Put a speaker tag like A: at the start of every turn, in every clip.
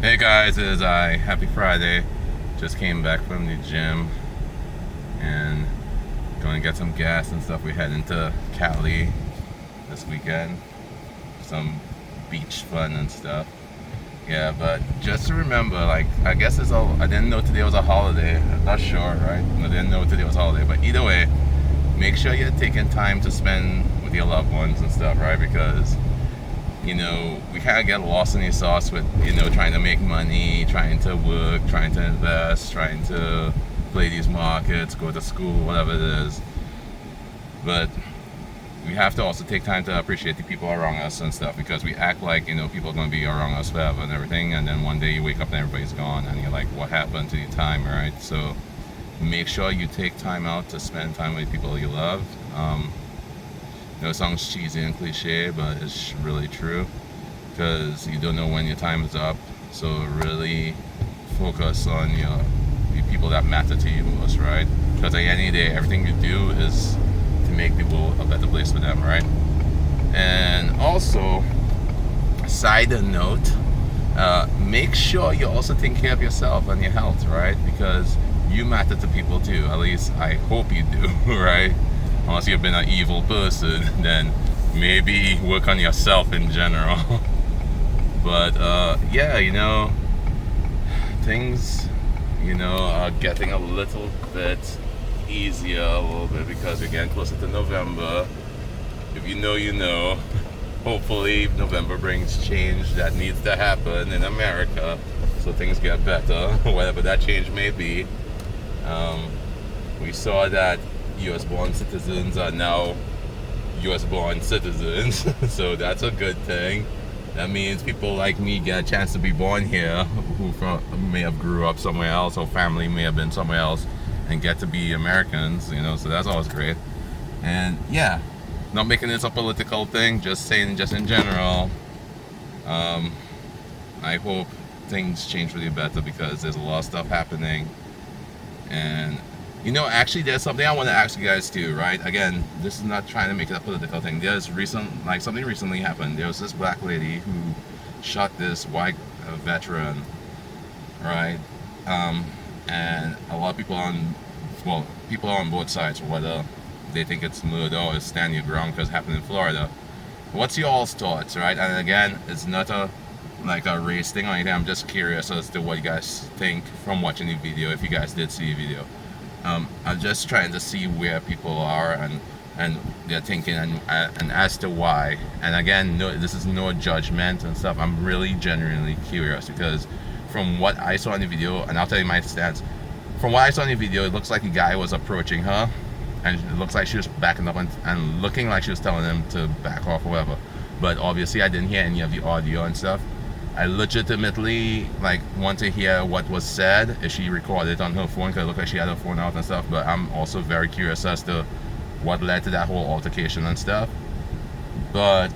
A: Hey guys, it is I. Happy Friday. Just came back from the gym and going to get some gas and stuff. We head into Cali this weekend. Some beach fun and stuff. Yeah, but just to remember, like, I guess I didn't know today was a holiday. I'm not sure, right? I didn't know today was a holiday. But either way, make sure you're taking time to spend with your loved ones and stuff, right? Because we kind of get lost in the sauce with, trying to make money, trying to work, trying to invest, trying to play these markets, go to school, whatever it is. But we have to also take time to appreciate the people around us and stuff because we act like, people are going to be around us forever and everything. And then one day you wake up and everybody's gone and you're like, what happened to your time, right? So make sure you take time out to spend time with people you love. It sounds cheesy and cliche, but it's really true because you don't know when your time is up. So really focus on the people that matter to you most, right? Because at the end of the day, everything you do is to make the world a better place for them, right? And also, side note, make sure you also take care of yourself and your health, right? Because you matter to people too. At least I hope you do, right? Unless you've been an evil person, then maybe work on yourself in general. But yeah, things, are getting a little bit easier a little bit because we're getting closer to November. If you know, you know. Hopefully November brings change that needs to happen in America so things get better, whatever that change may be. We saw that US born citizens are now US born citizens, so that's a good thing. That means people like me get a chance to be born here who may have grew up somewhere else or family may have been somewhere else and get to be Americans, so that's always great. And yeah, not making this a political thing, just saying just in general, I hope things change for the better because there's a lot of stuff happening. And actually, there's something I want to ask you guys too, right? Again, this is not trying to make it a political thing. Something recently happened. There was this black lady who shot this white veteran, right? And a lot of people are on both sides, whether they think it's murder or it's stand your ground because it happened in Florida. What's your all's thoughts, right? And again, it's not a race thing or anything. I'm just curious as to what you guys think from watching the video, if you guys did see the video. I'm just trying to see where people are and they're thinking and as to why. And again, no, this is no judgment and stuff. I'm really genuinely curious because from what I saw in the video, and I'll tell you my stance. From what I saw in the video, it looks like the guy was approaching her, and it looks like she was backing up and looking like she was telling him to back off or whatever. But obviously, I didn't hear any of the audio and stuff. I legitimately want to hear what was said if she recorded it on her phone because it looked like she had her phone out and stuff. But I'm also very curious as to what led to that whole altercation and stuff. But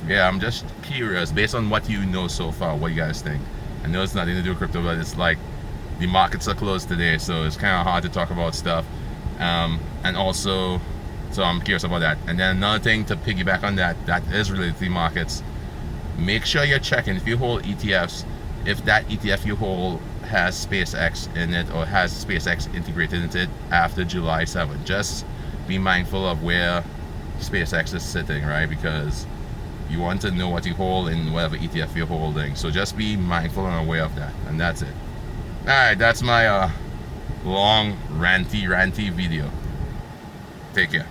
A: yeah, I'm just curious based on what you know so far. What you guys think? I know it's nothing to do with crypto, but it's like the markets are closed today, so it's kind of hard to talk about stuff. And also, so I'm curious about that. And then another thing to piggyback on that is related to the markets. Make sure you're checking if you hold ETFs, if that ETF you hold has SpaceX in it or has SpaceX integrated into it after July 7th. Just be mindful of where SpaceX is sitting, right? Because you want to know what you hold in whatever ETF you're holding. So just be mindful and aware of that. And that's it. Alright, that's my long ranty video. Take care.